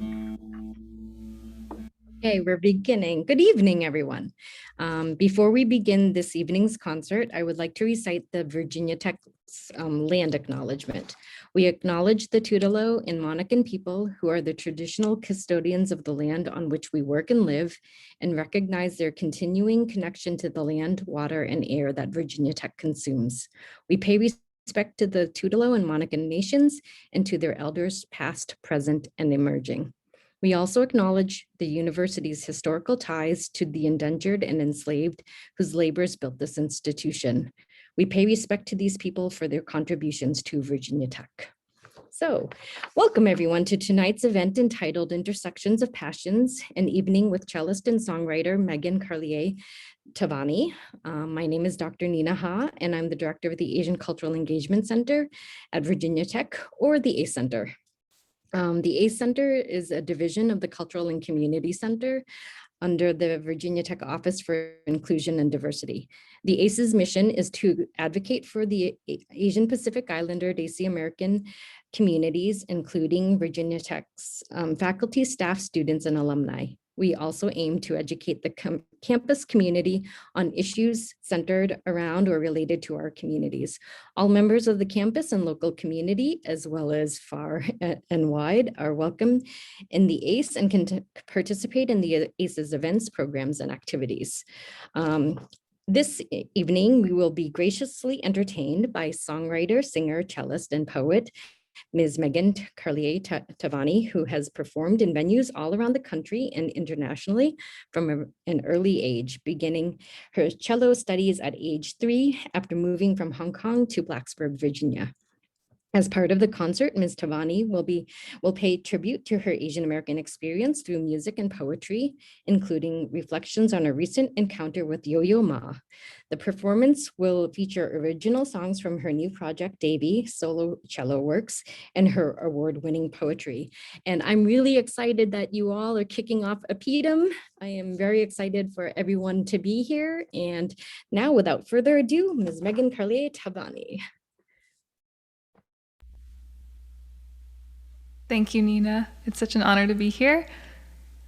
Okay, we're beginning. Good evening, everyone. Before we begin this evening's concert, I would like to recite the Virginia Tech's land acknowledgement. We acknowledge the Tutelo and Monacan people who are the traditional custodians of the land on which we work and live, and recognize their continuing connection to the land, water, and air that Virginia Tech consumes. We pay respect to the Tutelo and Monacan nations and to their elders past, present, and emerging. We also acknowledge the university's historical ties to the indentured and enslaved whose labors built this institution. We pay respect to these people for their contributions to Virginia Tech. So, welcome everyone to tonight's event entitled Intersections of Passions, an evening with cellist and songwriter Megan Carlier Tavani. My name is Dr. Nina Ha, and I'm the director of the Asian Cultural Engagement Center at Virginia Tech, or the ACE Center. The ACE Center is a division of the Cultural and Community Center under the Virginia Tech Office for Inclusion and Diversity. The ACE's mission is to advocate for the Asian Pacific Islander, Desi American communities, including Virginia Tech's faculty, staff, students, and alumni. We also aim to educate the campus community on issues centered around or related to our communities. All members of the campus and local community, as well as far and wide, are welcome in the ACE and can participate in the ACE's events, programs, and activities. This evening, we will be graciously entertained by songwriter, singer, cellist, and poet, Ms. Megan Carlier Tavani, who has performed in venues all around the country and internationally from an early age, beginning her cello studies at age 3 after moving from Hong Kong to Blacksburg, Virginia. As part of the concert, Ms. Tavani will pay tribute to her Asian American experience through music and poetry, including reflections on a recent encounter with Yo-Yo Ma. The performance will feature original songs from her new project, Davy, solo cello works, and her award-winning poetry. And I'm really excited that you all are kicking off APIDM. I am very excited for everyone to be here. And now, without further ado, Ms. Megan Carlier Tavani. Thank you, Nina. It's such an honor to be here.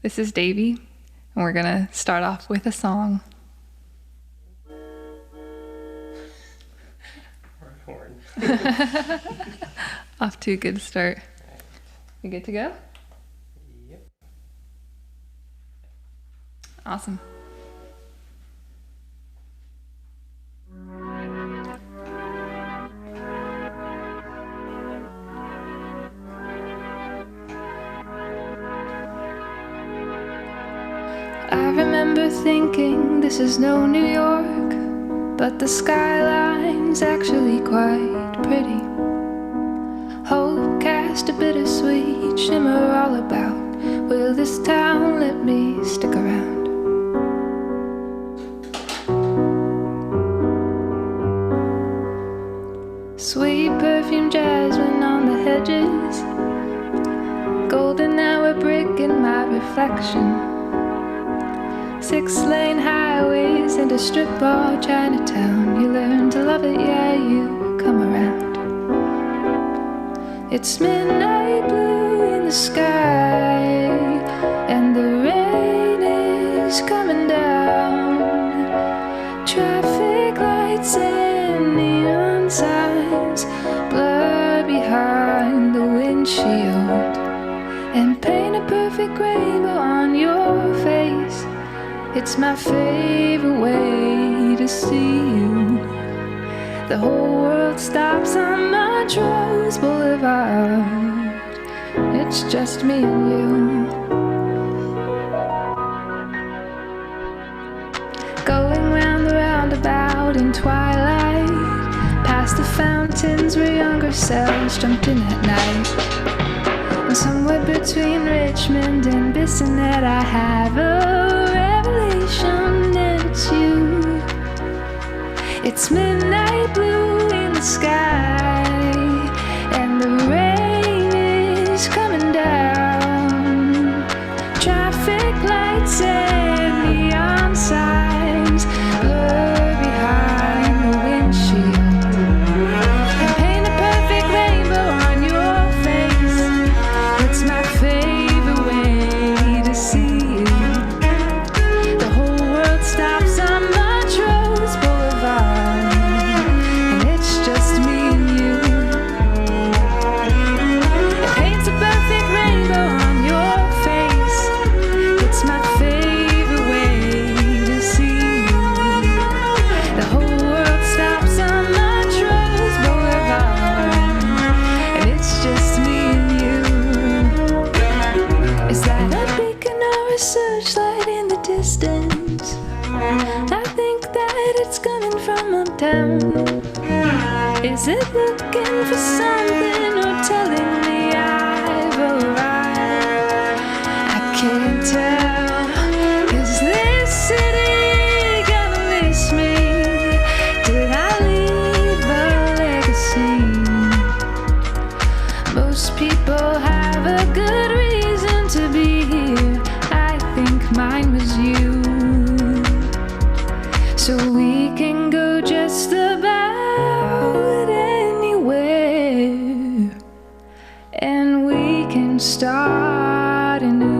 This is Davy, and we're gonna start off with a song. Horn. Off to a good start. You good to go? Yep. Awesome. I remember thinking this is no New York, but the skyline's actually quite pretty. Hope cast a bittersweet shimmer all about. Will this town let me stick around? Sweet perfume jasmine on the hedges, golden hour brick in my reflection. 6-lane highways and a strip mall Chinatown. You learn to love it, yeah, you come around. It's midnight blue in the sky, and the rain is coming down. Traffic lights and neon signs blur behind the windshield and paint a perfect rainbow on your face. It's my favorite way to see you. The whole world stops on Montrose Boulevard. It's just me and you. Going round the roundabout in twilight, past the fountains where younger selves jumped in at night. And somewhere between Richmond and Bissonnette I have a revelation, and it's you. It's midnight blue in the sky, and the rain is coming down. Traffic lights and neon signs blur behind the windshield and paint a perfect rainbow on your face. It's my favorite town? Is it looking for something or telling me I've arrived? I can't tell. Is this city gonna miss me? Did I leave a legacy? Most people have a good reason to be here. I think mine was you. So we can go just about anywhere, and we can start anew.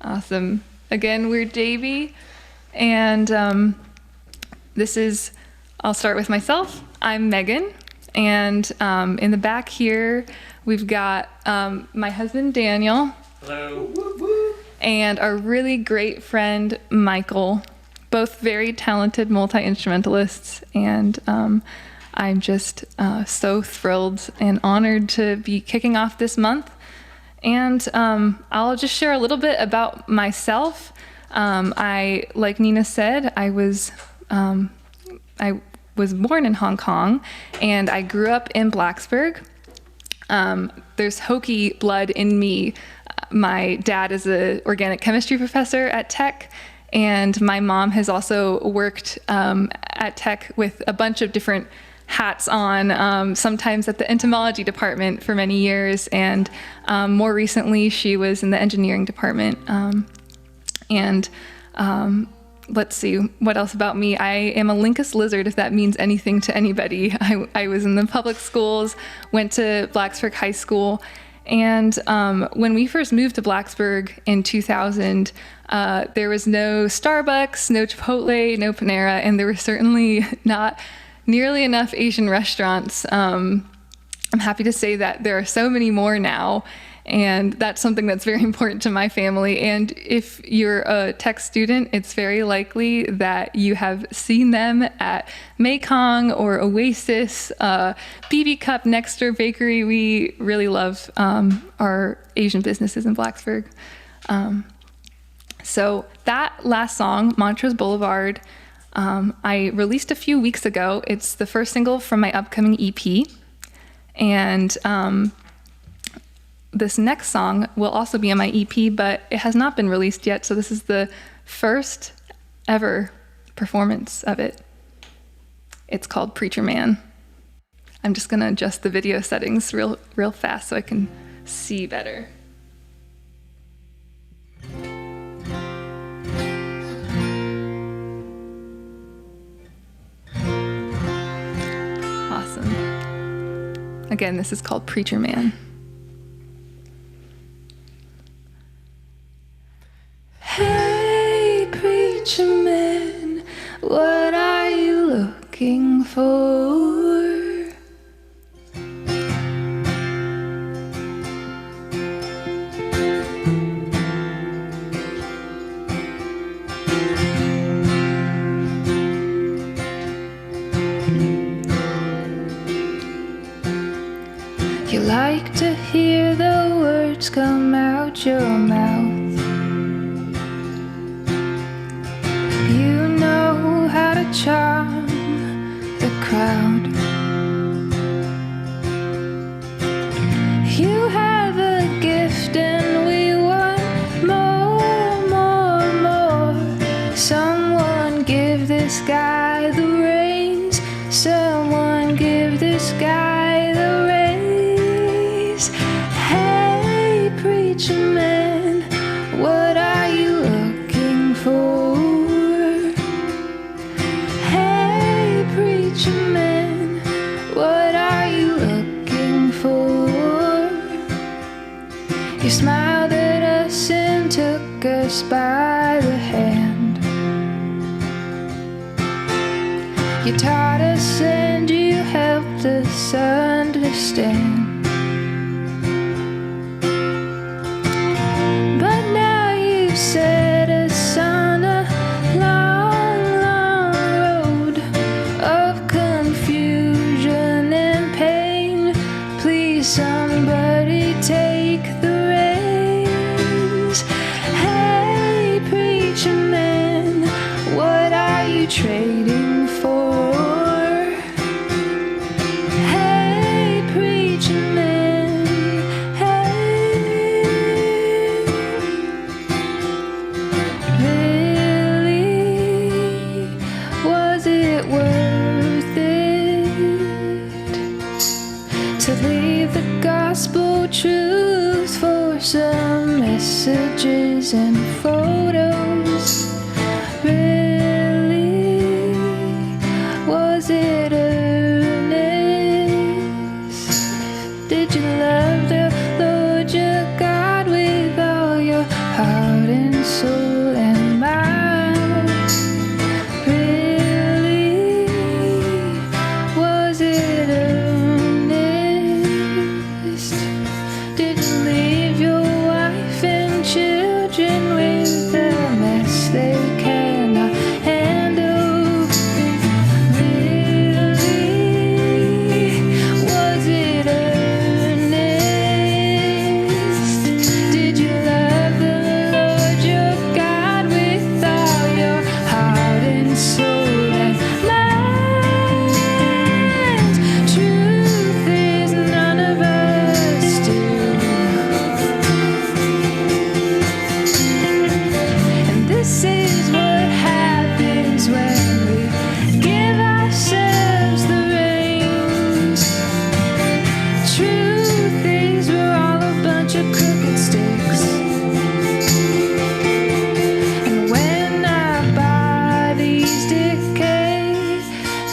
Awesome. Again, we're Davy, and I'll start with myself. I'm Megan, and in the back here, we've got my husband, Daniel. Hello. And our really great friend, Michael, both very talented multi-instrumentalists, and I'm just so thrilled and honored to be kicking off this month. And I'll just share a little bit about myself. Like Nina said, I was born in Hong Kong, and I grew up in Blacksburg. There's Hokie blood in me. My dad is an organic chemistry professor at Tech, and my mom has also worked at Tech with a bunch of different hats on, sometimes at the entomology department for many years, and more recently she was in the engineering department. Let's see, what else about me? I am a Linkus lizard, if that means anything to anybody. I was in the public schools, went to Blacksburg High School, and when we first moved to Blacksburg in 2000, there was no Starbucks, no Chipotle, no Panera, and there were certainly not nearly enough Asian restaurants. I'm happy to say that there are so many more now, and that's something that's very important to my family. And if you're a Tech student, it's very likely that you have seen them at Mekong or Oasis, BB Cup, Nexter Bakery. We really love our Asian businesses in Blacksburg. So that last song, Montrose Boulevard, I released a few weeks ago. It's the first single from my upcoming EP. And this next song will also be on my EP, but it has not been released yet. So this is the first ever performance of it. It's called Preacher Man. I'm just gonna adjust the video settings real fast so I can see better. Awesome. Again, this is called Preacher Man. Hey, preacher man, what are you looking for? You like to hear the words come out your mouth. You know how to charm the crowd. You have a gift and we want more. Someone give this guy the reins. Someone give this guy the reins. Hey, preacher man, what are you looking for? Hey, preacher man, what are you looking for? You smiled at us and took us by the hand. You taught us and you helped us understand. But now you've set us on a long truth for some messages and photos. Really, was it earnest? Did you love the Lord your God with all your heart and soul and mind? Really, was it earnest? Did you leave your wife and children with a mess they cannot handle? Really, was it earnest? Did you love the Lord your God with all your heart and soul and mind? Truth is none of us do. And this is what happens when we give ourselves the reins. Truth is we're all a bunch of crooked sticks. And when our bodies decay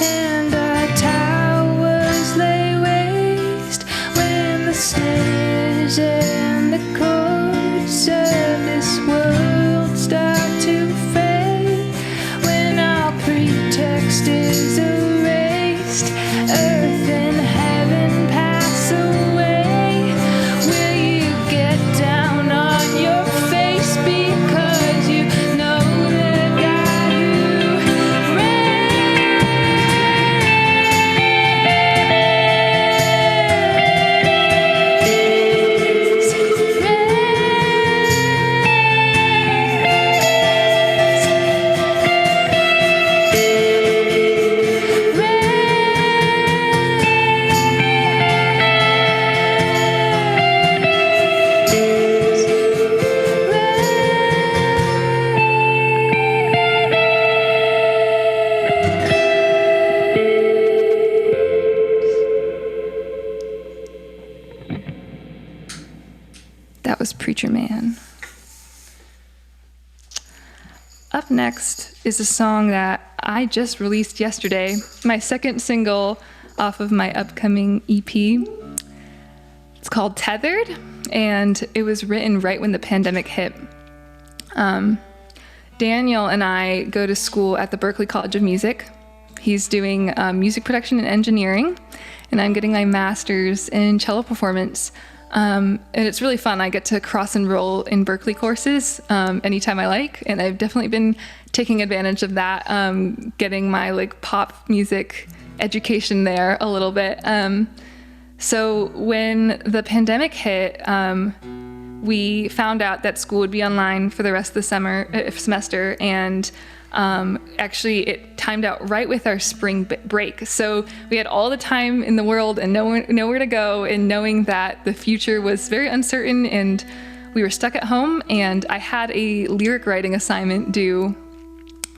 and our towers lay waste, when the snares and the chords of this world start to fade, when our pretext is erased, earth and heaven pass away, will you get down on your face because you know the God who That was Preacher Man. Up next is a song that I just released yesterday, my second single off of my upcoming EP. It's called Tethered, and it was written right when the pandemic hit. Daniel and I go to school at the Berklee College of Music. He's doing music production and engineering, and I'm getting my master's in cello performance. And it's really fun. I get to cross enroll in Berklee courses anytime I like, and I've definitely been taking advantage of that, getting my like pop music education there a little bit. So when the pandemic hit, we found out that school would be online for the rest of the semester, and actually it timed out right with our spring break. So we had all the time in the world and nowhere to go, and knowing that the future was very uncertain and we were stuck at home, and I had a lyric writing assignment due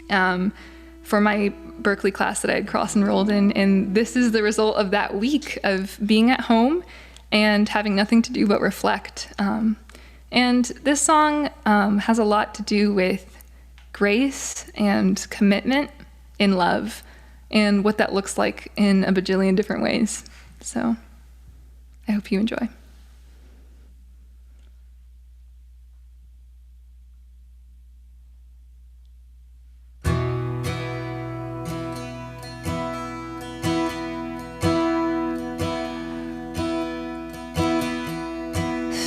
for my Berklee class that I had cross-enrolled in, and this is the result of that week of being at home and having nothing to do but reflect. And this song has a lot to do with grace and commitment in love, and what that looks like in a bajillion different ways. So I hope you enjoy.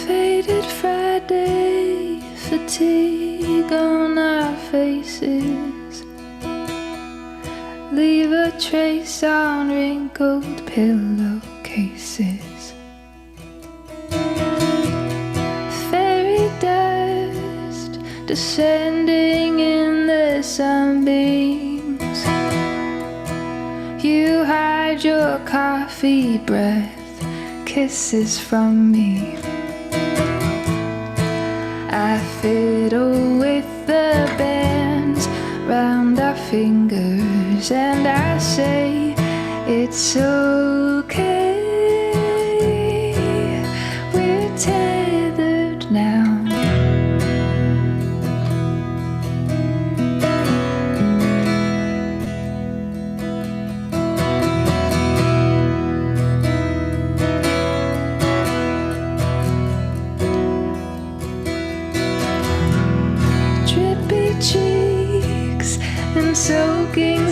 Faded Friday, fatigue on our faces, leave a trace on wrinkled pillowcases. Fairy dust descending in the sunbeams, you hide your coffee breath, kisses from me. I fiddle with the bands round our fingers, and I say it's okay. We're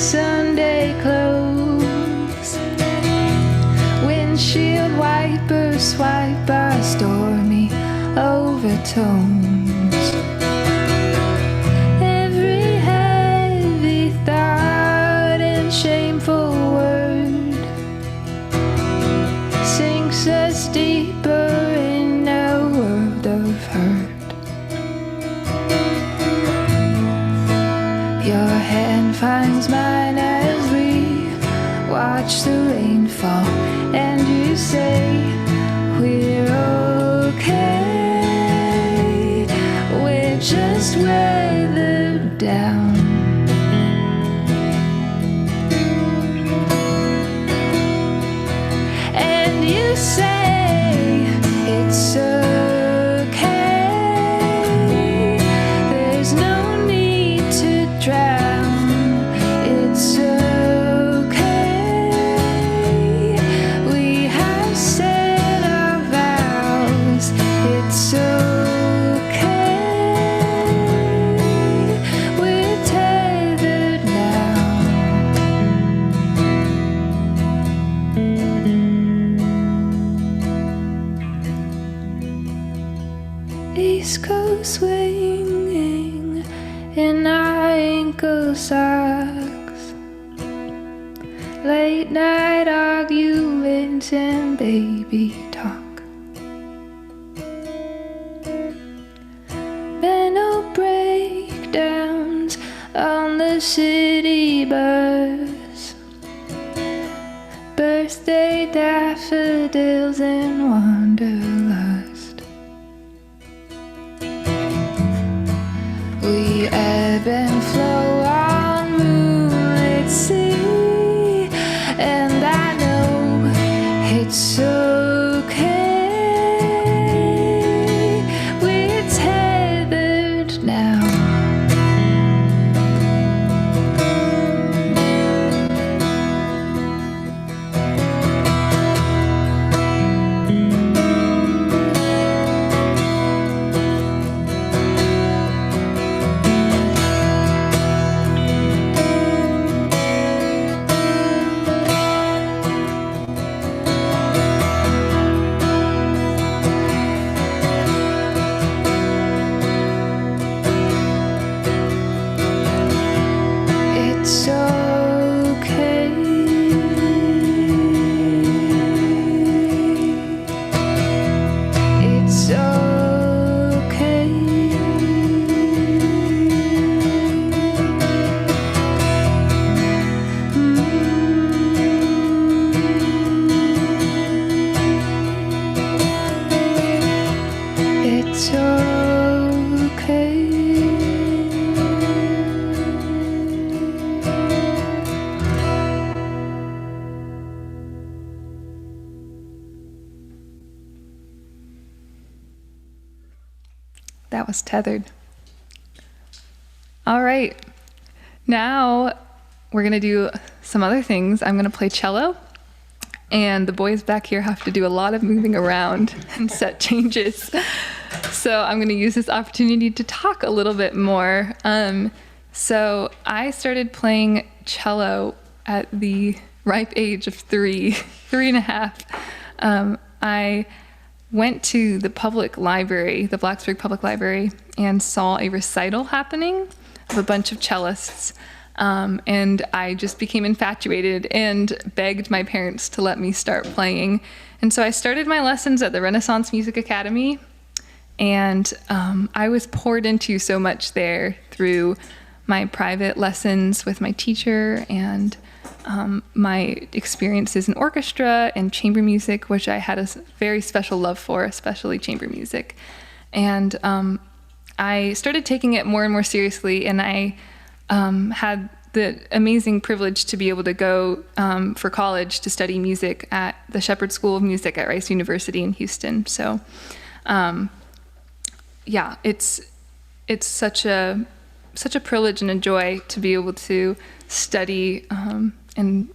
Sunday clothes, windshield wipers swipe by stormy overtones. Every heavy thought and shameful word sinks us deeper in a world of hurt. Your hand finds mine as we watch the rain fall, and you say we're okay, we're just weathered down. And you say it's okay, there's no need to drown. It's okay, we have said our vows. It's okay, we're tethered now. East Coast swinging in our ankle socks, late night arguments and baby talk, mental breakdowns on the city bus, birthday daffodils and wanderlust. We ebb and flow on moonlit sea, and I know it's okay, we're tethered now. It's okay. It's okay. It's okay. That was Tethered. All right, now we're gonna do some other things. I'm gonna play cello, and the boys back here have to do a lot of moving around and set changes. So I'm gonna use this opportunity to talk a little bit more. So I started playing cello at the ripe age of 3.5. I went to the public library, the Blacksburg Public Library, and saw a recital happening of a bunch of cellists. And I just became infatuated and begged my parents to let me start playing. And so I started my lessons at the Renaissance Music Academy, and I was poured into so much there through my private lessons with my teacher and my experiences in orchestra and chamber music, which I had a very special love for, especially chamber music. And I started taking it more and more seriously, and I had the amazing privilege to be able to go for college to study music at the Shepherd School of Music at Rice University in Houston. So yeah, it's such a privilege and a joy to be able to study and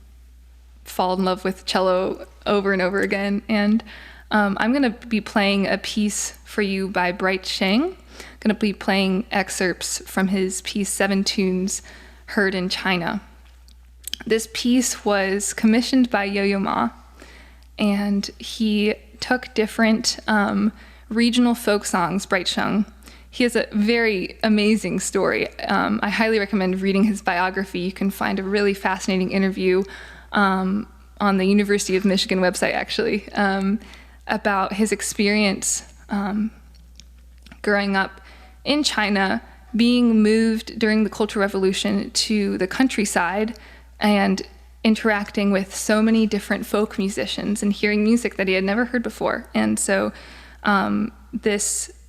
fall in love with cello over and over again. And I'm going to be playing a piece for you by Bright Sheng. I'm going to be playing excerpts from his piece, Seven Tunes Heard in China. this piece was commissioned by Yo-Yo Ma, and he took different regional folk songs, Bright Shung. He has a very amazing story. I highly recommend reading his biography. You can find a really fascinating interview on the University of Michigan website, actually, about his experience growing up in China, being moved during the Cultural Revolution to the countryside and interacting with so many different folk musicians and hearing music that he had never heard before. And so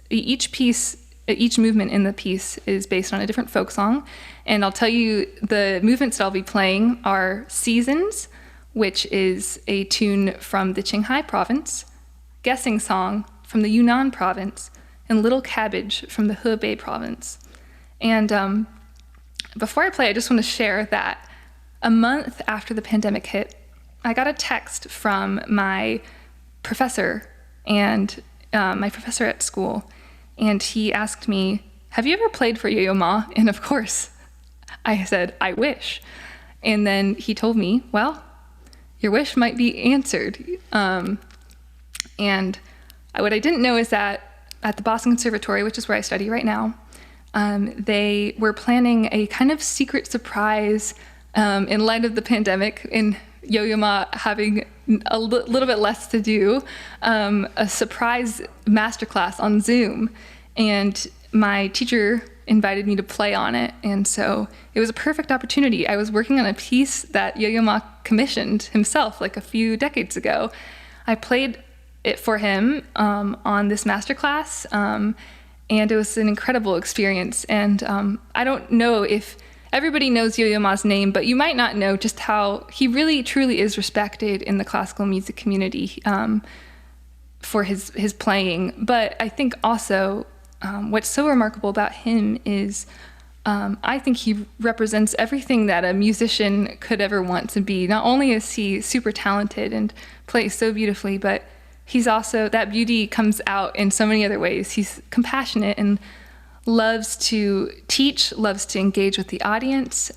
each movement in the piece is based on a different folk song. And I'll tell you, the movements that I'll be playing are Seasons, which is a tune from the Qinghai province, Guessing Song from the Yunnan province, and Little Cabbage from the Hebei province. And before I play, I just want to share that a month after the pandemic hit, I got a text from my professor and my professor at school, and he asked me, "Have you ever played for Yo-Yo Ma?" And of course, I said, "I wish." And then he told me, "Well, your wish might be answered." And what I didn't know is that at the Boston Conservatory, which is where I study right now, they were planning a kind of secret surprise in light of the pandemic, and Yo-Yo Ma having a little bit less to do, a surprise masterclass on Zoom. And my teacher invited me to play on it, and so it was a perfect opportunity. I was working on a piece that Yo-Yo Ma commissioned himself like a few decades ago. I played it for him on this masterclass, and it was an incredible experience. And I don't know if everybody knows Yo-Yo Ma's name, but you might not know just how he really truly is respected in the classical music community for his playing. But I think also what's so remarkable about him is I think he represents everything that a musician could ever want to be. Not only is he super talented and plays so beautifully, but he's also, that beauty comes out in so many other ways. He's compassionate and loves to teach, loves to engage with the audience.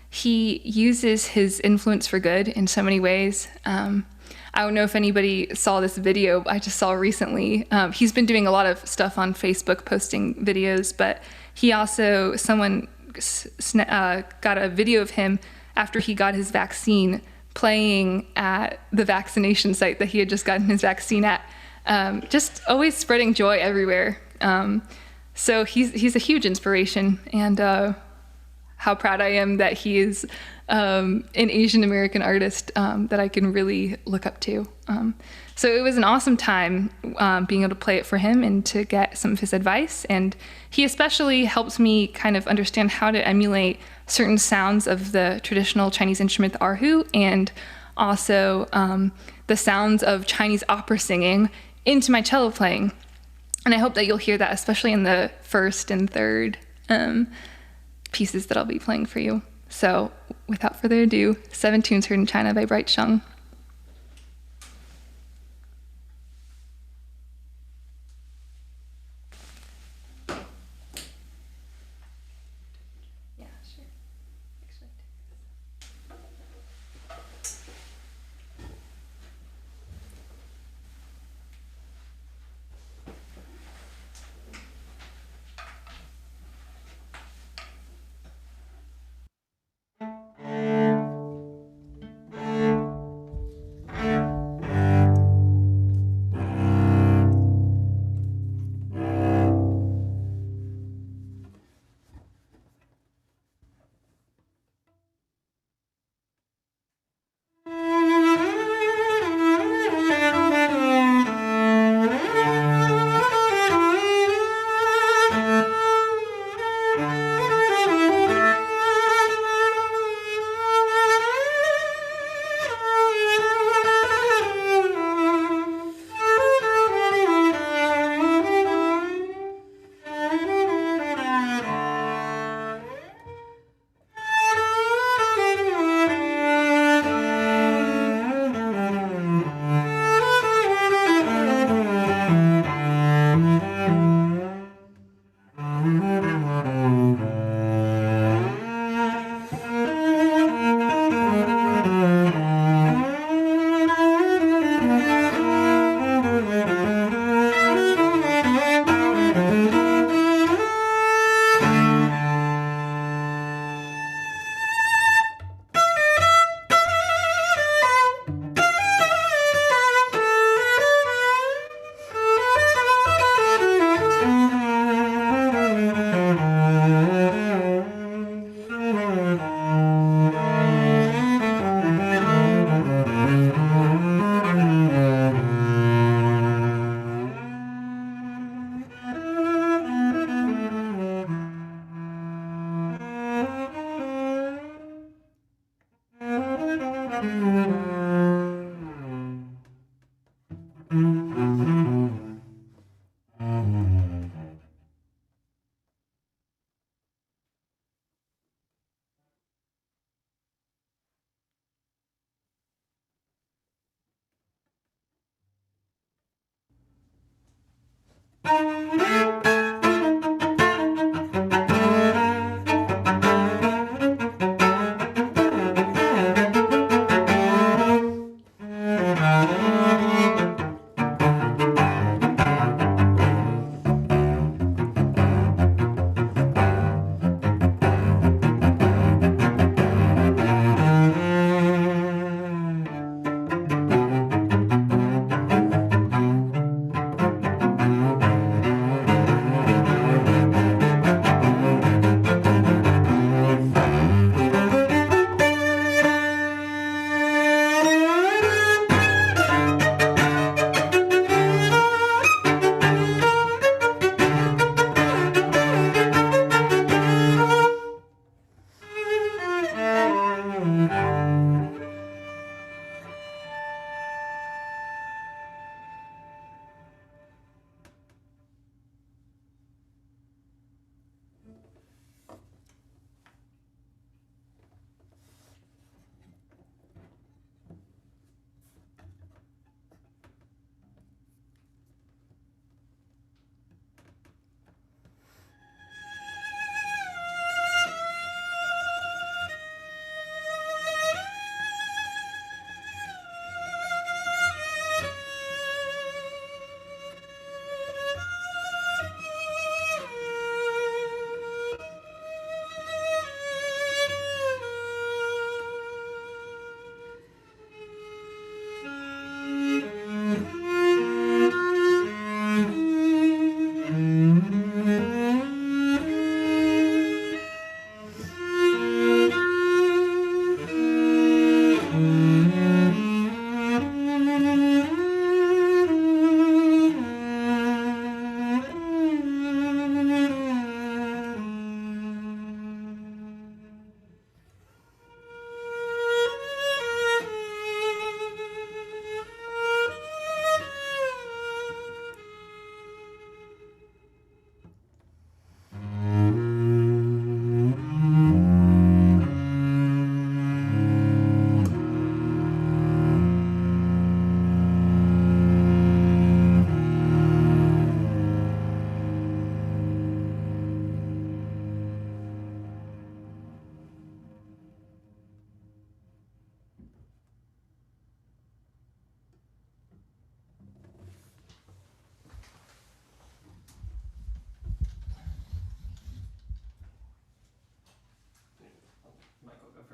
He uses his influence for good in so many ways. I don't know if anybody saw this video I just saw recently. He's been doing a lot of stuff on Facebook, posting videos, but he also, someone got a video of him after he got his vaccine, playing at the vaccination site that he had just gotten his vaccine at, just always spreading joy everywhere. So he's a huge inspiration, and how proud I am that he is an Asian American artist that I can really look up to. So it was an awesome time being able to play it for him and to get some of his advice. And he especially helped me kind of understand how to emulate certain sounds of the traditional Chinese instrument, the erhu, and also the sounds of Chinese opera singing into my cello playing. And I hope that you'll hear that, especially in the first and third pieces that I'll be playing for you. So without further ado, 7 Tunes Heard in China by Bright Shung.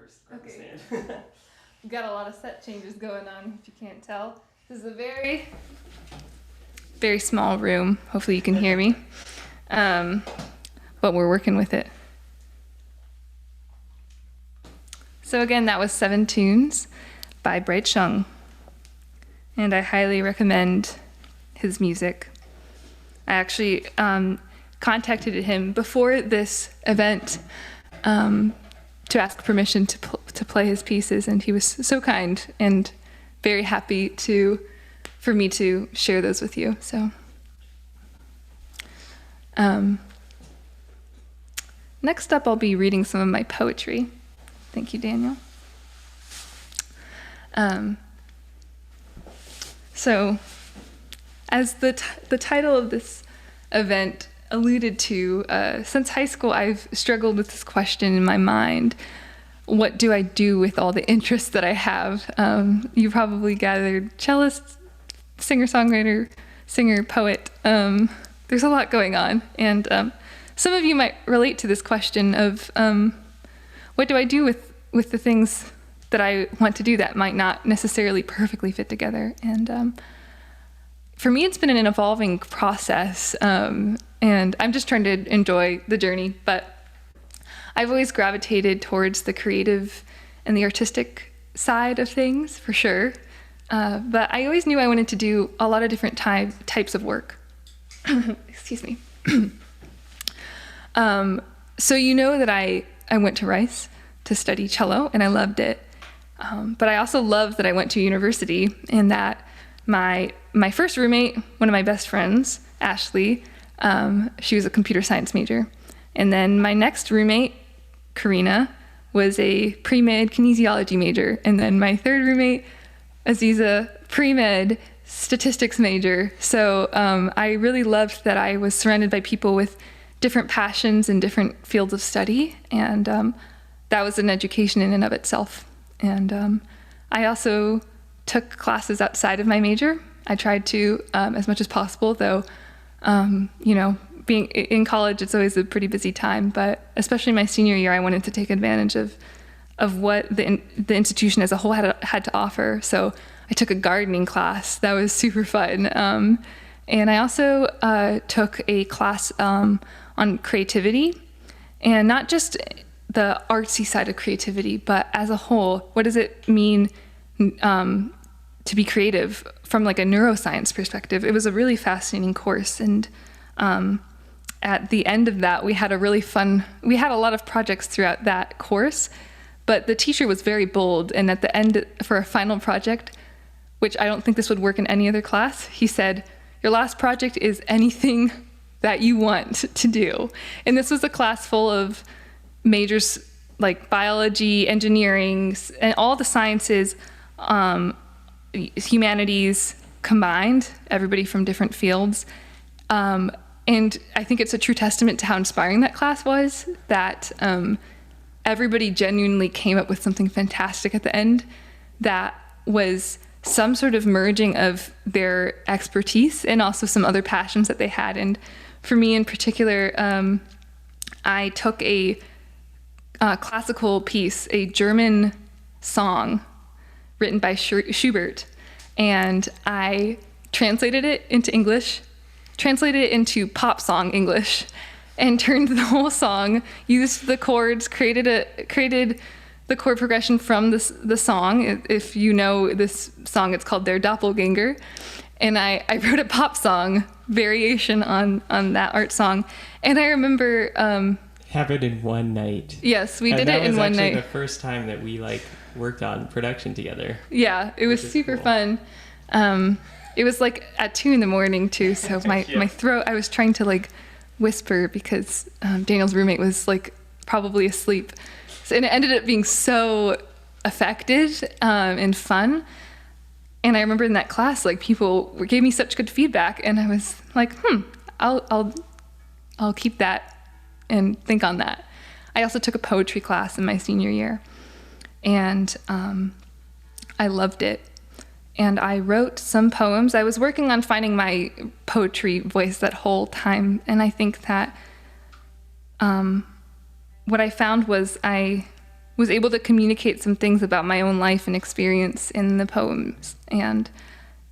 first. Grab the Okay. stand. We've got a lot of set changes going on, if you can't tell. This is a very, very small room. Hopefully you can hear me. But we're working with it. So again, that was 7 Tunes by Bright Shung. And I highly recommend his music. I actually contacted him before this event to ask permission to play his pieces, and he was so kind and very happy for me to share those with you. So, next up, I'll be reading some of my poetry. Thank you, Daniel. So, as the title of this event alluded to, since high school, I've struggled with this question in my mind. What do I do with all the interests that I have? You probably gathered cellist, singer-songwriter, singer, poet. There's a lot going on. And some of you might relate to this question of what do I do with the things that I want to do that might not necessarily perfectly fit together? And for me, it's been an evolving process, and I'm just trying to enjoy the journey. But I've always gravitated towards the creative and the artistic side of things, for sure. But I always knew I wanted to do a lot of different types of work. Excuse me. So you know that I went to Rice to study cello, and I loved it. But I also loved that I went to university, and that my first roommate, one of my best friends, Ashley, she was a computer science major. And then my next roommate, Karina, was a pre-med kinesiology major. And then my third roommate, Aziza, pre-med statistics major. So I really loved that I was surrounded by people with different passions and different fields of study. And that was an education in and of itself. And I also took classes outside of my major. I tried to, as much as possible, though, being in college, it's always a pretty busy time, but especially my senior year, I wanted to take advantage of what the institution as a whole had to offer. So I took a gardening class. That was super fun. And I also took a class on creativity, and not just the artsy side of creativity, but as a whole, what does it mean to be creative from like a neuroscience perspective? It was a really fascinating course, and at the end of that, we had a lot of projects throughout that course, but the teacher was very bold, and at the end, for a final project, which I don't think this would work in any other class, he said, your last project is anything that you want to do. And this was a class full of majors like biology, engineering, and all the sciences, humanities combined, everybody from different fields. And I think it's a true testament to how inspiring that class was, that everybody genuinely came up with something fantastic at the end that was some sort of merging of their expertise and also some other passions that they had. And for me in particular, I took a classical piece, a German song written by Schubert, and I translated it into English, translated it into pop song English, and turned the whole song, used the chords, created the chord progression from the song. If you know this song, it's called Their Doppelganger. And I wrote a pop song variation on that art song. And I remember... Happened in one night. Yes, we did it in one night. That was actually the first time that we worked on production together. Yeah, it was super fun. It was at 2 a.m. too, so my throat, I was trying to whisper because Daniel's roommate was probably asleep. And it ended up being so effective and fun. And I remember in that class, people gave me such good feedback, and I was like, I'll keep that and think on that. I also took a poetry class in my senior year, and I loved it. And I wrote some poems. I was working on finding my poetry voice that whole time, and I think that what I found was I was able to communicate some things about my own life and experience in the poems. And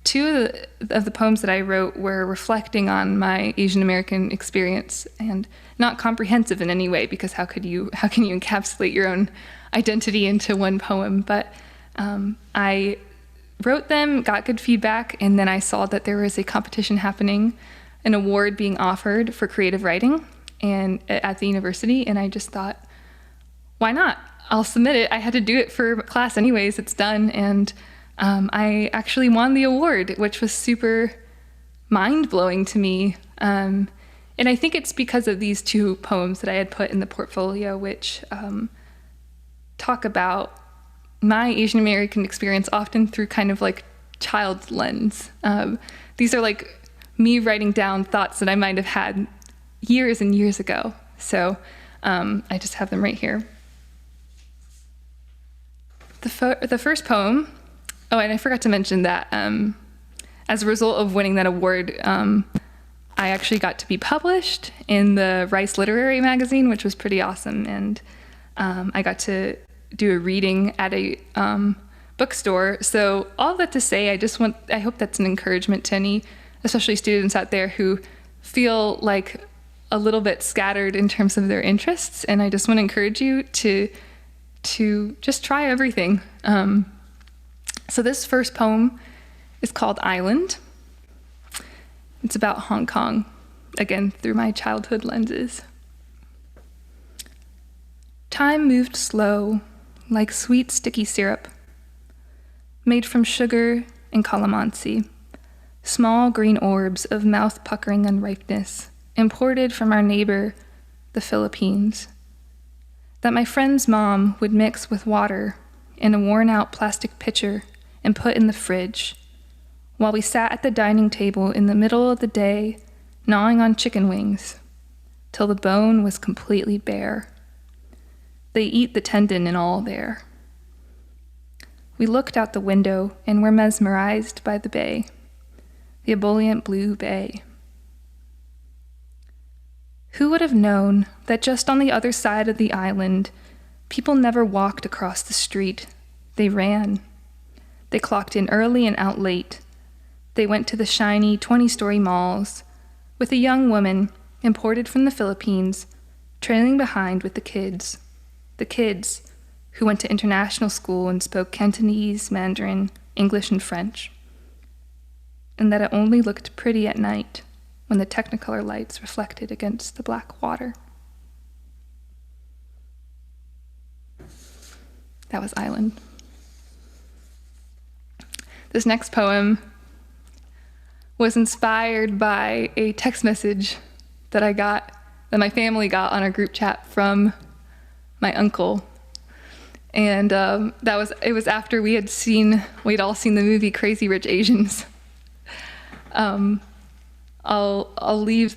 two of the poems that I wrote were reflecting on my Asian American experience, and not comprehensive in any way, because how can you encapsulate your own identity into one poem? But I wrote them, got good feedback, and then I saw that there was a competition happening, an award being offered for creative writing and at the university, and I just thought, why not? I'll submit it. I had to do it for class anyways, it's done, and I actually won the award, which was super mind-blowing to me. And I think it's because of these two poems that I had put in the portfolio, which talk about my Asian American experience often through kind of like child's lens. These are like me writing down thoughts that I might have had years and years ago. So I just have them right here. The first poem, oh, and I forgot to mention that as a result of winning that award, I actually got to be published in the Rice Literary magazine, which was pretty awesome. And I got to do a reading at a bookstore. So all that to say, I hope that's an encouragement to any, especially students out there who feel like a little bit scattered in terms of their interests. And I just want to encourage you to just try everything. So this first poem is called Island. It's about Hong Kong, again, through my childhood lenses. Time moved slow, like sweet sticky syrup, made from sugar and calamansi, small green orbs of mouth-puckering unripeness, imported from our neighbor, the Philippines, that my friend's mom would mix with water in a worn-out plastic pitcher and put in the fridge, while we sat at the dining table in the middle of the day, gnawing on chicken wings, till the bone was completely bare. They eat the tendon and all there. We looked out the window and were mesmerized by the bay, the ebullient blue bay. Who would have known that just on the other side of the island, people never walked across the street, they ran. They clocked in early and out late. They went to the shiny 20-story malls, with a young woman imported from the Philippines, trailing behind with the kids who went to international school and spoke Cantonese, Mandarin, English, and French, and that it only looked pretty at night when the Technicolor lights reflected against the black water. That was Island. This next poem was inspired by a text message that my family got on a group chat from my uncle. And it was after we'd all seen the movie Crazy Rich Asians. I'll leave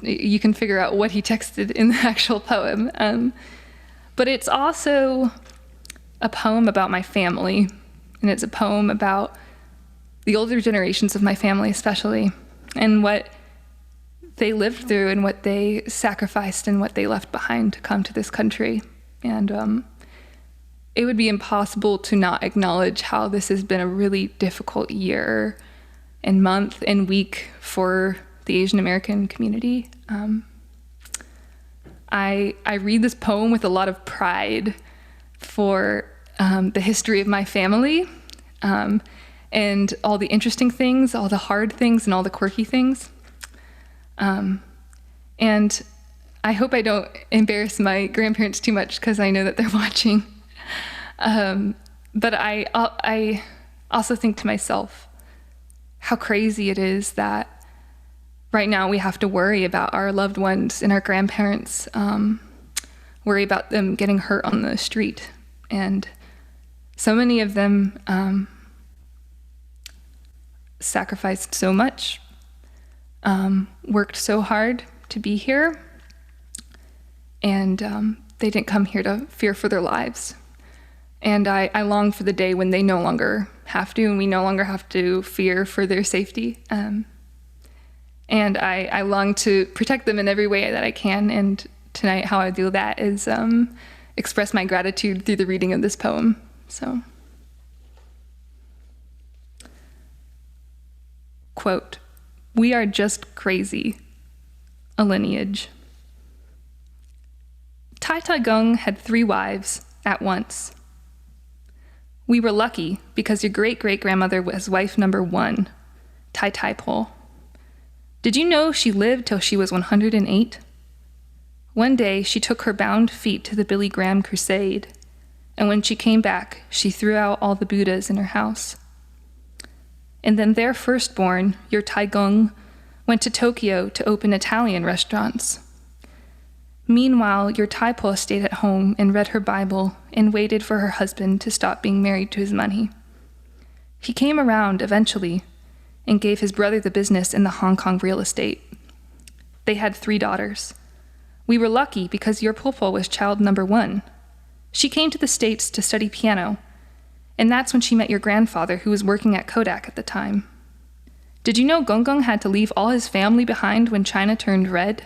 you can figure out what he texted in the actual poem. But it's also a poem about my family, and it's a poem about the older generations of my family especially, and what they lived through and what they sacrificed and what they left behind to come to this country. And it would be impossible to not acknowledge how this has been a really difficult year and month and week for the Asian American community. I read this poem with a lot of pride for the history of my family, and all the interesting things, all the hard things, and all the quirky things. And I hope I don't embarrass my grandparents too much, because I know that they're watching. But I also think to myself how crazy it is that right now we have to worry about our loved ones and our grandparents, worry about them getting hurt on the street. And so many of them sacrificed so much, worked so hard to be here, and they didn't come here to fear for their lives. And I long for the day when they no longer have to, and we no longer have to fear for their safety. And I long to protect them in every way that I can. And tonight, how I do that is express my gratitude through the reading of this poem. So, quote, "We are just crazy, a lineage." Tai Tai Gung had 3 wives at once. We were lucky because your great-great-grandmother was wife number 1, Tai Tai Po. Did you know she lived till she was 108? One day, she took her bound feet to the Billy Graham crusade, and when she came back, she threw out all the Buddhas in her house. And then their firstborn, your Taigung, went to Tokyo to open Italian restaurants. Meanwhile, your Taipo stayed at home and read her Bible and waited for her husband to stop being married to his money. He came around eventually and gave his brother the business in the Hong Kong real estate. They had 3 daughters. We were lucky because your Popo was child number 1. She came to the States to study piano, and that's when she met your grandfather, who was working at Kodak at the time. Did you know Gong Gong had to leave all his family behind when China turned red?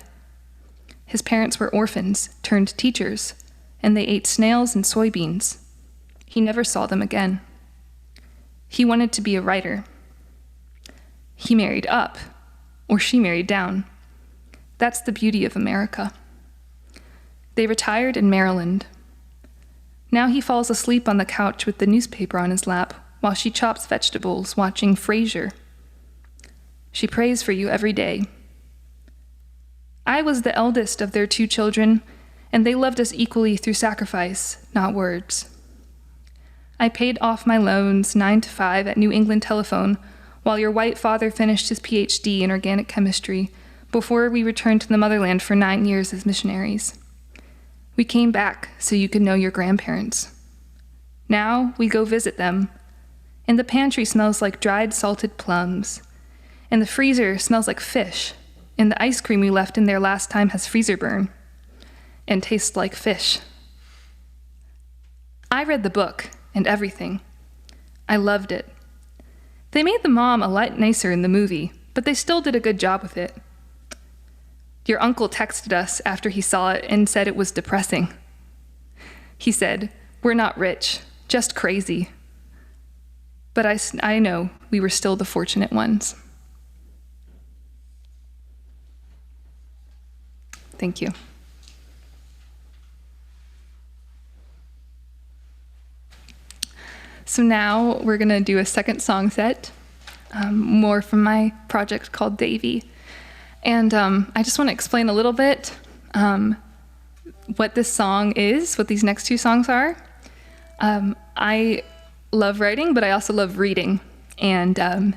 His parents were orphans turned teachers, and they ate snails and soybeans. He never saw them again. He wanted to be a writer. He married up, or she married down. That's the beauty of America. They retired in Maryland. Now he falls asleep on the couch with the newspaper on his lap while she chops vegetables, watching Frasier. She prays for you every day. I was the eldest of their 2 children, and they loved us equally through sacrifice, not words. I paid off my loans 9 to 5 at New England Telephone while your white father finished his PhD in organic chemistry before we returned to the motherland for 9 years as missionaries. We came back so you could know your grandparents. Now we go visit them, and the pantry smells like dried salted plums, and the freezer smells like fish, and the ice cream we left in there last time has freezer burn and tastes like fish. I read the book and everything. I loved it. They made the mom a lot nicer in the movie, but they still did a good job with it. Your uncle texted us after he saw it and said it was depressing. He said, "We're not rich, just crazy." But I know we were still the fortunate ones. Thank you. So now we're going to do a second song set, more from my project called Davy. And I just want to explain a little bit what this song is, what these next 2 songs are. I love writing, but I also love reading. And I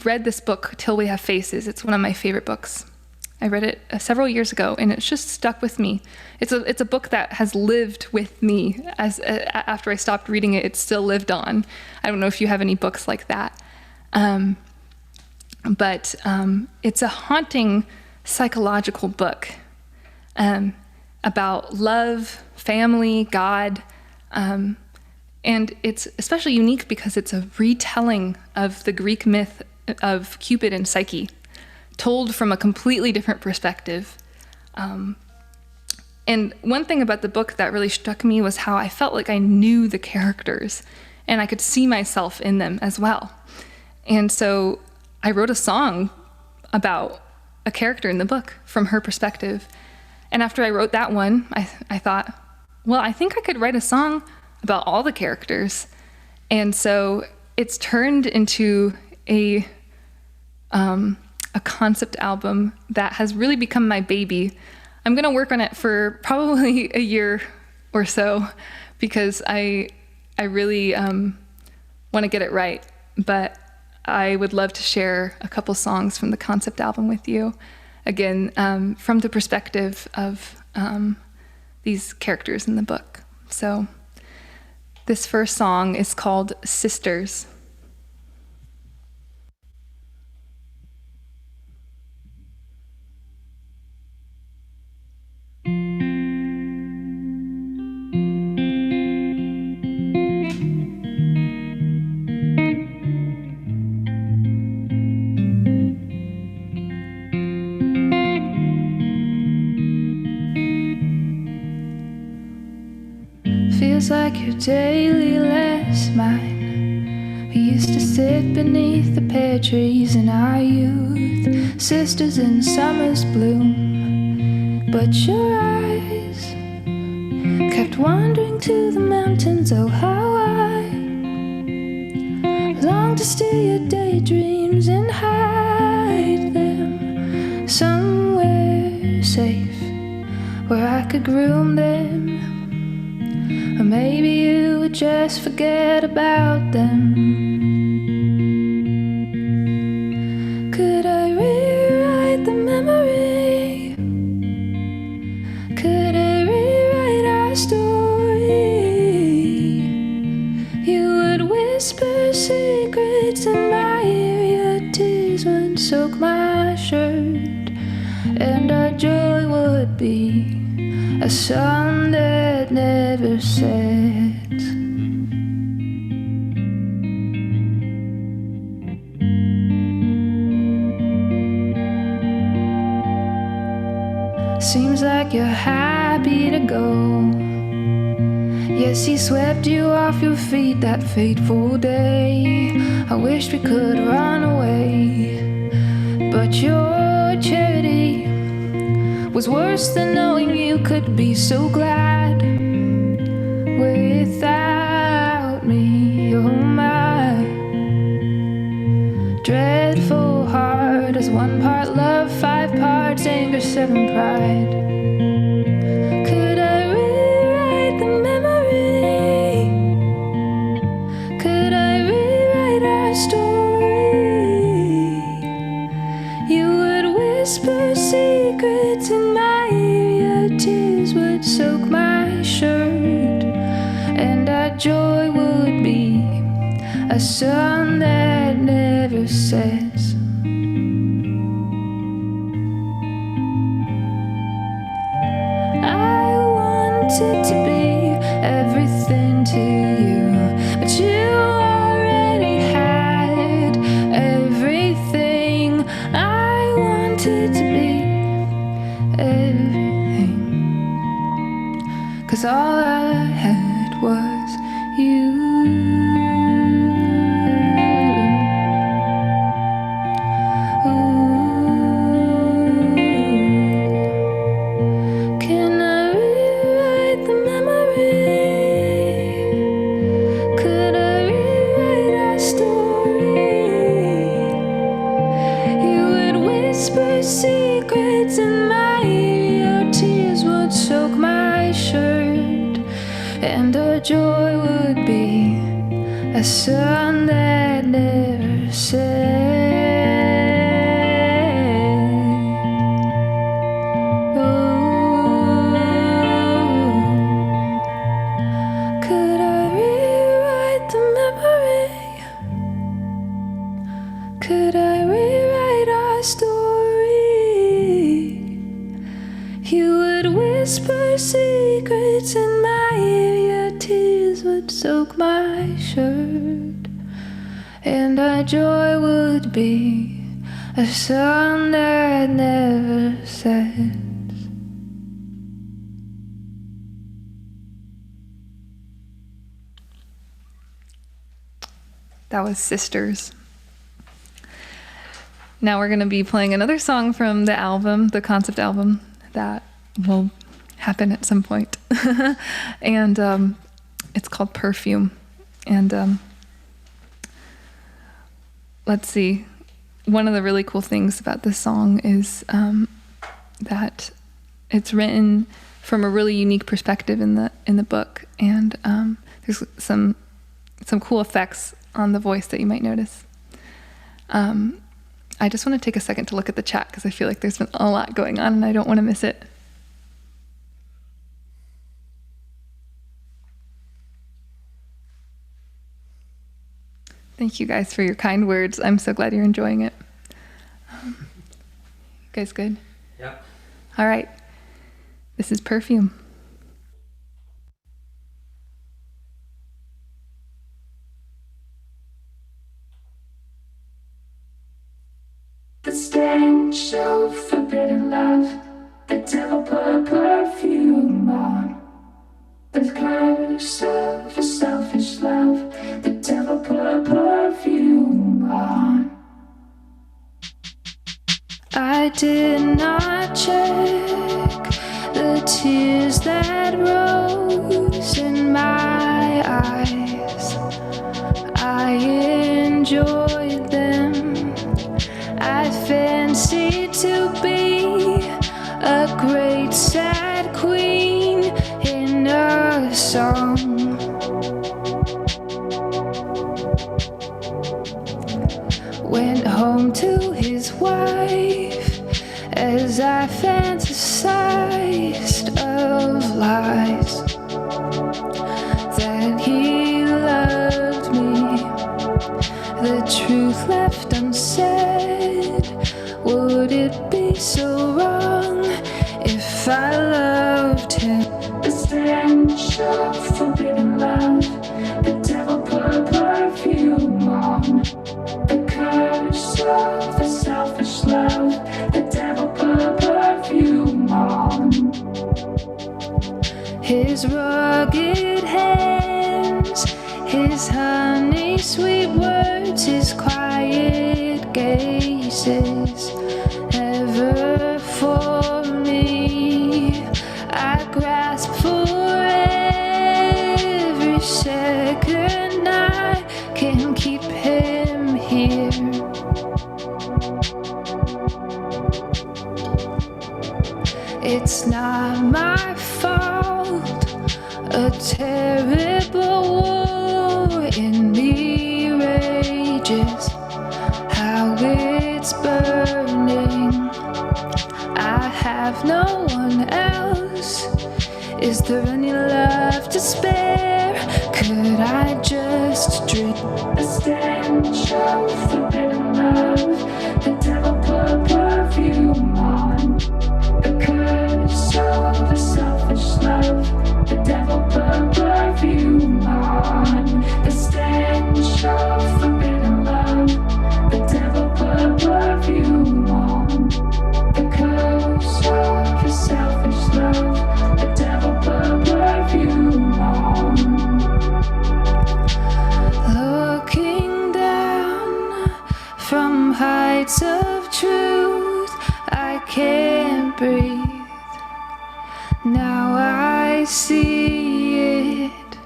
read this book, Till We Have Faces. It's one of my favorite books. I read it several years ago, and it's just stuck with me. It's a book that has lived with me. After I stopped reading it, it still lived on. I don't know if you have any books like that. But it's a haunting psychological book about love, family, God, and it's especially unique because it's a retelling of the Greek myth of Cupid and Psyche, told from a completely different perspective. And one thing about the book that really struck me was how I felt like I knew the characters, and I could see myself in them as well. And so I wrote a song about a character in the book from her perspective. And after I wrote that one, I thought, well, I think I could write a song about all the characters. And so it's turned into a concept album that has really become my baby. I'm going to work on it for probably a year or so because I really want to get it right. But I would love to share a couple songs from the concept album with you. Again, from the perspective of these characters in the book. So this first song is called Sisters. daily less mine. We used to sit beneath the pear trees in our youth, sisters in summer's bloom. But your eyes kept wandering to the mountains. Oh, how I long to steal your daydreams and hide them somewhere safe where I could groom them. Or maybe you would just forget about them. Could I rewrite the memory? Could I rewrite our story? You would whisper secrets in my ear, your tears would soak my shirt, and our joy would be a sun that never sets. Seems like you're happy to go. Yes, he swept you off your feet that fateful day. I wished we could run away, but your charity was worse than knowing you could be so glad without me. Oh, my dreadful heart is 1 part love, 5 parts anger, 7 pride. Could I rewrite the memory? Could I rewrite our story? You would whisper secrets in my ear, your tears would soak my shirt, and our joy would be a sun that never sets. I wanted to be everything to you, but you already had everything. I wanted to be everything, 'cause all I had was you. Can I rewrite the memory? Could I rewrite our story? You would whisper secrets in my ear, your tears would soak my shirt, and our joy would be a sun that never sets. Could I rewrite the memory? Could I rewrite our story? You would whisper secrets in my ear, your tears would soak my shirt, and our joy would be a sun that never sets. That was Sisters. Now we're going to be playing another song from the album, the concept album, that will happen at some point. And it's called Perfume. And let's see. One of the really cool things about this song is that it's written from a really unique perspective in the book, and there's some cool effects on the voice that you might notice. I just want to take a second to look at the chat because I feel like there's been a lot going on and I don't want to miss it. Thank you guys for your kind words. I'm so glad you're enjoying it. You guys good? Yeah. All right. This is Perfume. The stench of forbidden love, the devil put a perfume on. The curse of a selfish love, the devil put a perfume on. I did not check the tears that rose in my eyes. I enjoyed them. I fancied to be a great sad queen in a song. Went home to his wife as I fantasized of lies, that he loved me, the truth left unsaid. Would it be so wrong if I loved him? The stench of forbidden love, the devil put a perfume on. The curse of a selfish love, the devil put a perfume on. His rugged hands, his honey sweet words, his quiet gazes, ever for me. I grasp for every second I can keep him here. It's not my fault, a terrible war in me rages, how it's burning. I have no one else. Is there any love to spare? Could I just drink? The stench of forbidden love, the devil put a perfume on. The curse of a selfish love, the devil put a perfume on. The stench of forbidden love, the devil put a perfume on. The curse of a selfish love, the devil put a perfume on. Looking down from heights of truth, I can't breathe. Now I see it,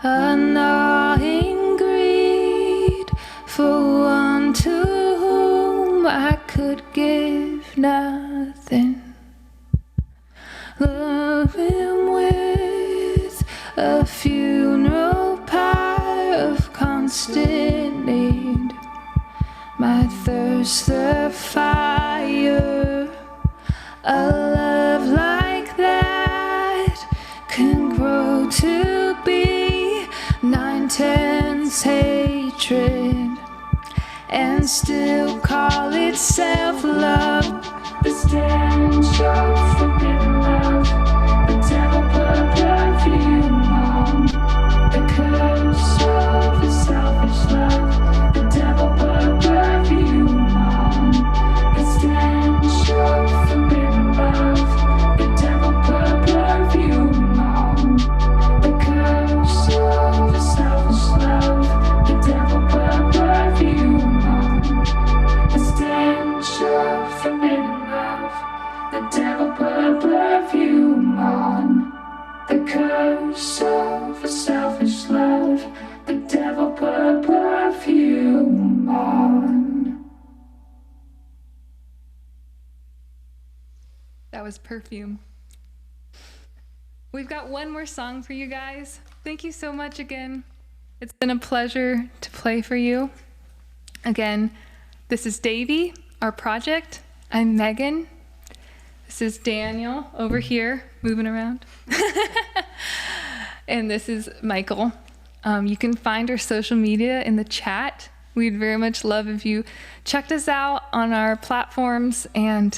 a gnawing greed for one to whom I could give nothing. Love him with a funeral pyre of constant need. My thirst, the fire, a love like that can grow to be 9/10 hatred and still call itself love. The stench of forbidden love, the devil put a perfume on. The curse of a selfish love, the devil put a perfume on. The stench of forbidden love, the devil put a perfume on. The curse of a selfish love, the devil put a perfume on. The stench of forbidden love, the devil put a perfume on. The curse of a selfish love, the devil put a perfume on. That was Perfume. We've got one more song for you guys. Thank you so much again. It's been a pleasure to play for you. Again, this is Davy, our project. I'm Megan. This is Daniel over here, moving around. And this is Michael. You can find our social media in the chat. We'd very much love if you checked us out on our platforms. And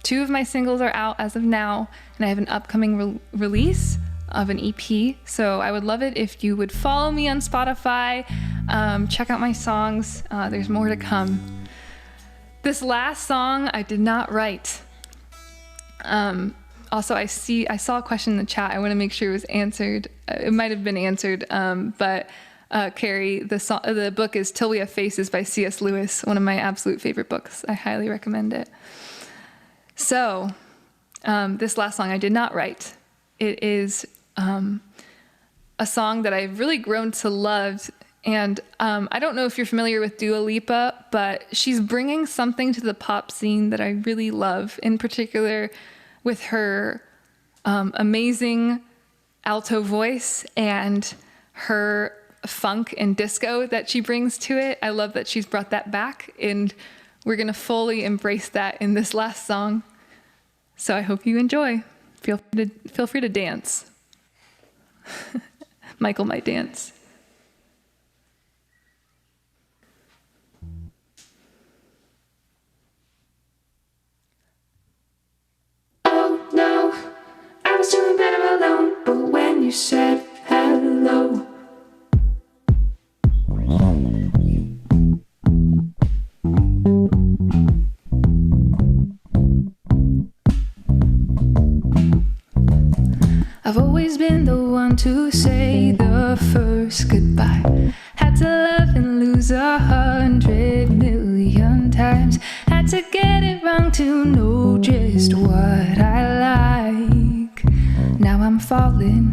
2 of my singles are out as of now, and I have an upcoming release of an EP. So I would love it if you would follow me on Spotify, check out my songs. There's more to come. This last song I did not write. Also, I saw a question in the chat. I want to make sure it was answered. It might have been answered, but Carrie, the book is Till We Have Faces by C.S. Lewis, one of my absolute favorite books. I highly recommend it. So, this last song I did not write. It is a song that I've really grown to love. And I don't know if you're familiar with Dua Lipa, but she's bringing something to the pop scene that I really love, in particular with her amazing alto voice and her funk and disco that she brings to it. I love that she's brought that back, and we're going to fully embrace that in this last song. So I hope you enjoy. Feel free to dance. Michael might dance. Oh no, I was doing better alone, but when you said hello, I've always been the one to say the first goodbye. Had to love and lose 100 million times. Had to get it wrong to know just what I like. Now I'm falling.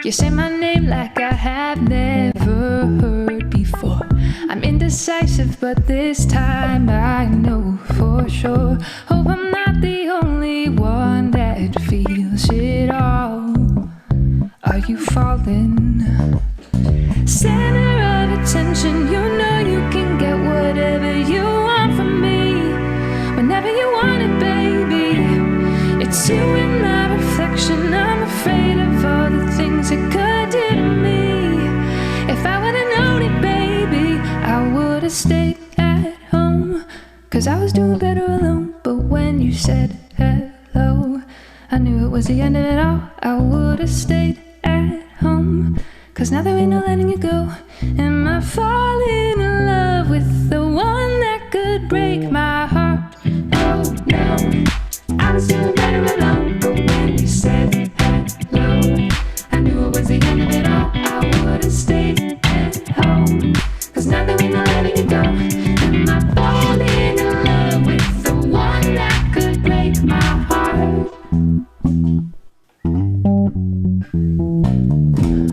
You say my name like I have never heard before. I'm indecisive, but this time I know for sure. Hope I'm not the only one that feels it all. Are you falling? Center of attention, you know you can get whatever you want from me. Whenever you want it, baby. It's you in my reflection. I'm afraid of all the things it could do to me. If I would've known it, baby, I would've stayed at home. Cause I was doing better alone. But when you said hello, I knew it was the end of it all. I would've stayed at home. Cause now there ain't no letting you go. Am I falling in love with the one that could break my heart? oh no, I was doing better alone, but when you said hello, I knew it was the end of it all. I would've stayed at home, cause now there ain't no letting you go. Am I falling in love with the one that could break my heart?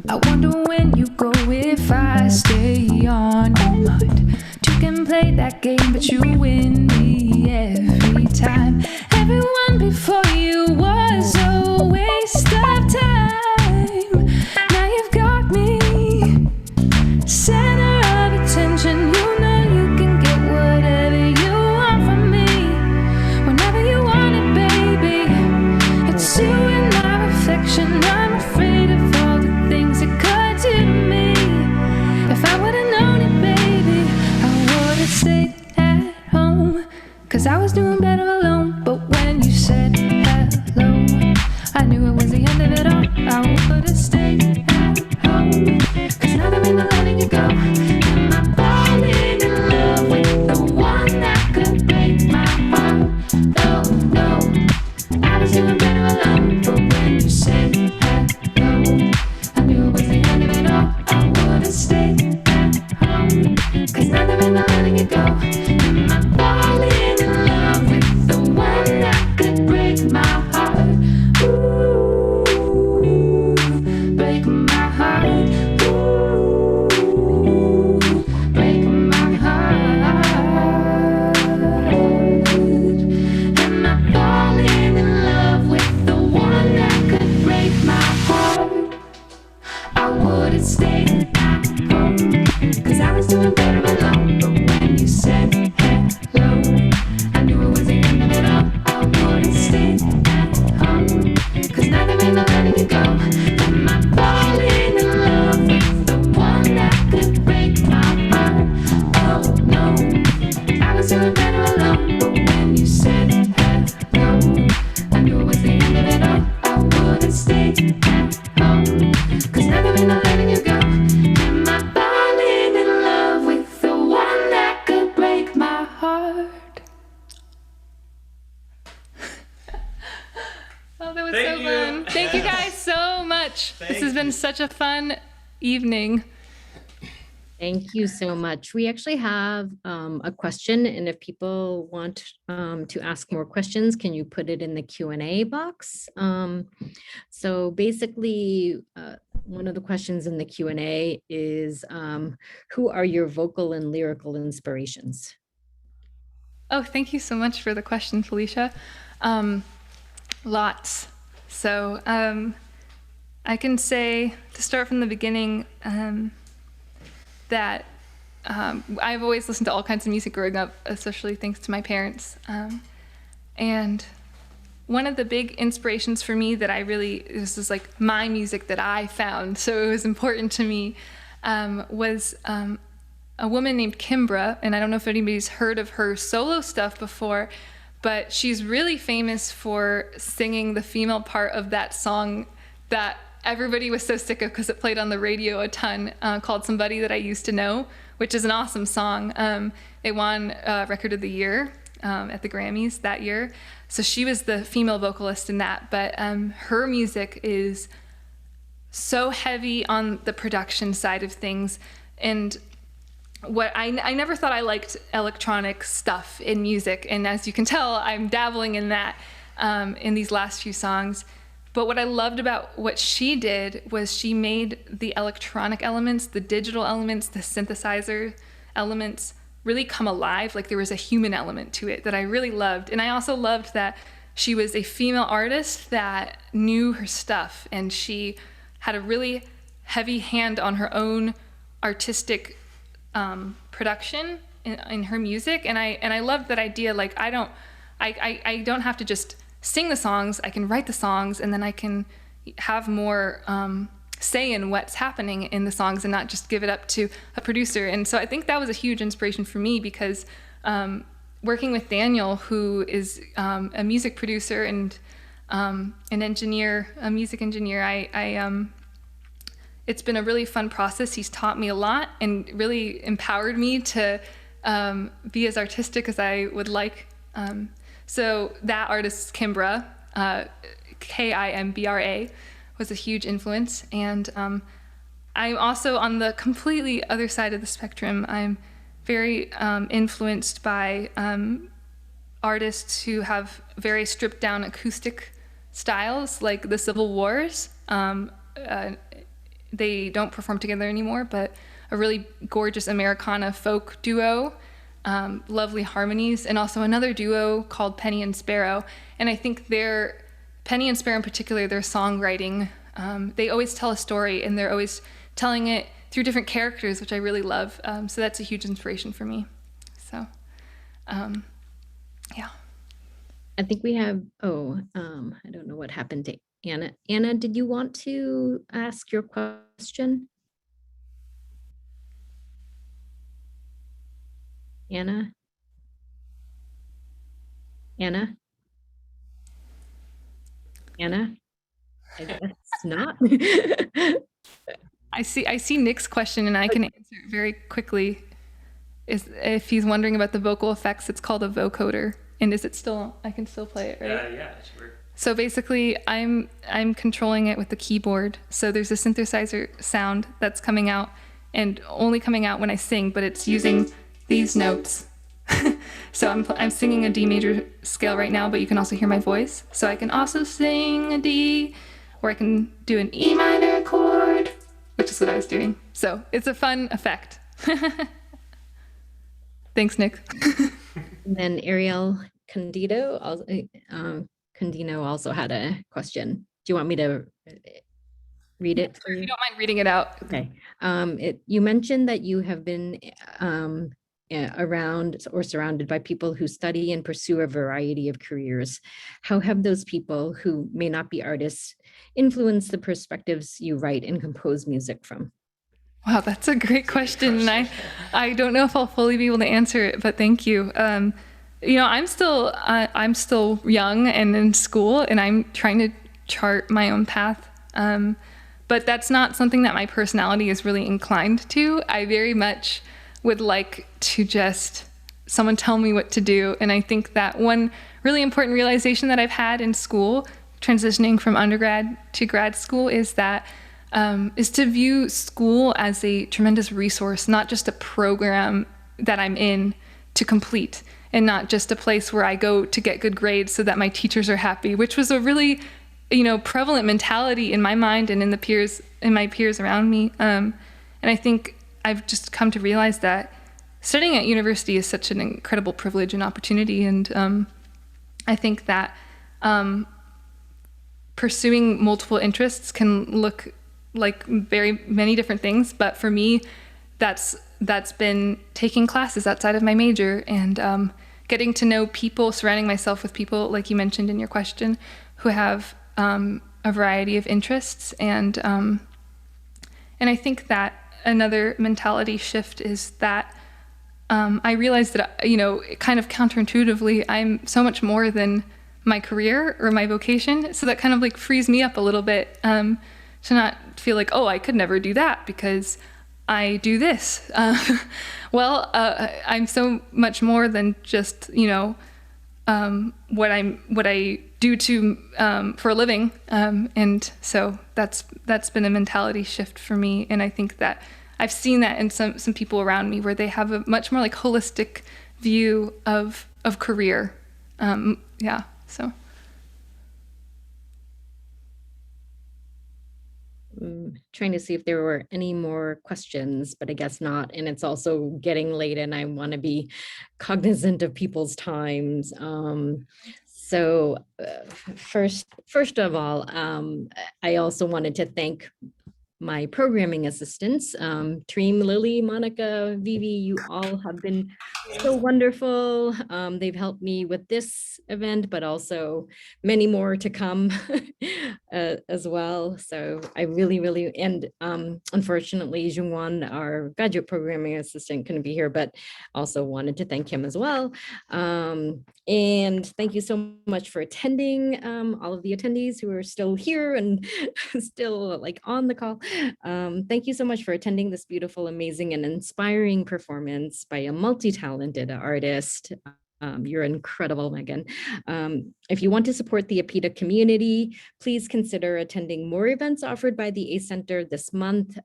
I wonder when you go if I stay on your mind. You can play that game, but you win me every time. Everyone before you was a waste of time. Now you've got me, center of attention. You know you can get whatever you want from me. Whenever you want it, baby. It's you in my reflection. I'm afraid of all the things it could do to me. If I would've known it, baby, I would've stayed at home. Cause I was doing better alone. But when you said hello, I knew it was the end of it all. I would've stayed at home. Cause now there ain't no letting you go. Am I falling in love with the one that could break my heart? Oh no, I was doing better alone, but when you said hello, I knew it was the end of it all. I would've stayed at home. Cause now there ain't no letting you go. Am I falling in love with the one that could break my heart? Ooh, break my heart. Ooh, break my heart. Am I falling in love with the one that could break my heart? I would've stayed at home, cause I was doing better alone. But when you said hello, I knew it was the end of it all. I would've stayed at home, cause now there ain't no letting you go. Am I falling in love with the one that could break my heart? Oh no, I was doing better alone. But when you said hello, I knew it was the end of it all. I would've stayed at home, cause now there ain't no letting you go. Am I falling in love with the one that could break my heart? much. This has been such a fun evening. Thank you so much. We actually have a question, and if people want to ask more questions, can you put it in the Q&A box? So basically, one of the questions in the Q&A is, who are your vocal and lyrical inspirations? Oh, thank you so much for the question, Felicia. Lots. So I can say, to start from the beginning, that I've always listened to all kinds of music growing up, especially thanks to my parents. And one of the big inspirations for me that this is like my music that I found, so it was important to me, was a woman named Kimbra. And I don't know if anybody's heard of her solo stuff before, but she's really famous for singing the female part of that song that everybody was so sick of because it played on the radio a ton, called Somebody That I Used to Know, which is an awesome song. It won Record of the Year at the Grammys that year. So she was the female vocalist in that, but her music is so heavy on the production side of things. And what I never thought I liked electronic stuff in music. And as you can tell, I'm dabbling in that in these last few songs. But what I loved about what she did was she made the electronic elements, the digital elements, the synthesizer elements really come alive. Like there was a human element to it that I really loved. And I also loved that she was a female artist that knew her stuff, and she had a really heavy hand on her own artistic production in her music. And I loved that idea. Like I don't have to just sing the songs, I can write the songs, and then I can have more say in what's happening in the songs and not just give it up to a producer. And so I think that was a huge inspiration for me, because working with Daniel, who is a music producer and an engineer, a music engineer, it's been a really fun process. He's taught me a lot and really empowered me to be as artistic as I would like. So that artist, Kimbra, Kimbra, was a huge influence. And I'm also on the completely other side of the spectrum. I'm very influenced by artists who have very stripped down acoustic styles, like the Civil Wars. They don't perform together anymore, but a really gorgeous Americana folk duo. Lovely harmonies, and also another duo called Penny and Sparrow. And I think Penny and Sparrow in particular, their songwriting, they always tell a story, and they're always telling it through different characters, which I really love. So that's a huge inspiration for me. So, yeah. I think we have, I don't know what happened to Anna. Anna, did you want to ask your question? Anna? I guess not. I see Nick's question, and I can answer it very quickly. If he's wondering about the vocal effects, it's called a vocoder. And is it still, I can still play it, right? Yeah, sure. So basically, I'm controlling it with the keyboard. So there's a synthesizer sound that's coming out, and only coming out when I sing, but it's using these notes. So I'm singing a D major scale right now, but you can also hear my voice. So I can also sing a D, or I can do an E minor chord, which is what I was doing. So it's a fun effect. Thanks, Nick. And then Ariel Condino also had a question. Do you want me to read it for If you? you don't mind reading it out. Okay. You mentioned that you have been around or surrounded by people who study and pursue a variety of careers. How have those people who may not be artists influenced the perspectives you write and compose music from? Wow, that's a great question. And I don't know if I'll fully be able to answer it, but thank you. I'm still young and in school, and I'm trying to chart my own path. But that's not something that my personality is really inclined to. I very much would like to just someone tell me what to do. And I think that one really important realization that I've had in school, transitioning from undergrad to grad school is to view school as a tremendous resource, not just a program that I'm in to complete, and not just a place where I go to get good grades so that my teachers are happy, which was a really, prevalent mentality in my mind and in my peers around me. And I think I've just come to realize that studying at university is such an incredible privilege and opportunity. And I think that pursuing multiple interests can look like very many different things, but for me, that's been taking classes outside of my major and getting to know people, surrounding myself with people, like you mentioned in your question, who have a variety of interests. And I think that another mentality shift is that I realized that, kind of counterintuitively, I'm so much more than my career or my vocation. So that kind of like frees me up a little bit to not feel like, oh, I could never do that because I do this. I'm so much more than just, what I do for a living. And so that's been a mentality shift for me. And I think that I've seen that in some people around me where they have a much more like holistic view of career. So. Trying to see if there were any more questions, but I guess not. And it's also getting late and I want to be cognizant of people's times. First of all, I also wanted to thank my programming assistants, Treem, Lily, Monica, Vivi, you all have been so wonderful. They've helped me with this event, but also many more to come as well. So I really, and unfortunately, Jungwon, our graduate programming assistant, couldn't be here, but also wanted to thank him as well. And thank you so much for attending, all of the attendees who are still here and still like on the call. Thank you so much for attending this beautiful, amazing, and inspiring performance by a multi-talented artist. You're incredible, Megan. If you want to support the APITA community, please consider attending more events offered by the ACE Center this month.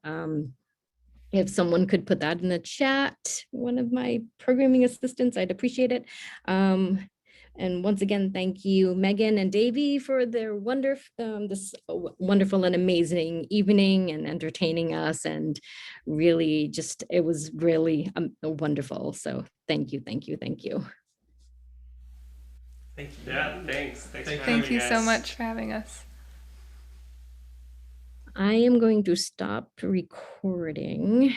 If someone could put that in the chat, one of my programming assistants, I'd appreciate it. And once again, thank you, Megan and Davy, for their this wonderful and amazing evening and entertaining us. And really just, it was really wonderful. So thank you. Thank you. Yeah, thanks. Thank you so much for having us. I am going to stop recording.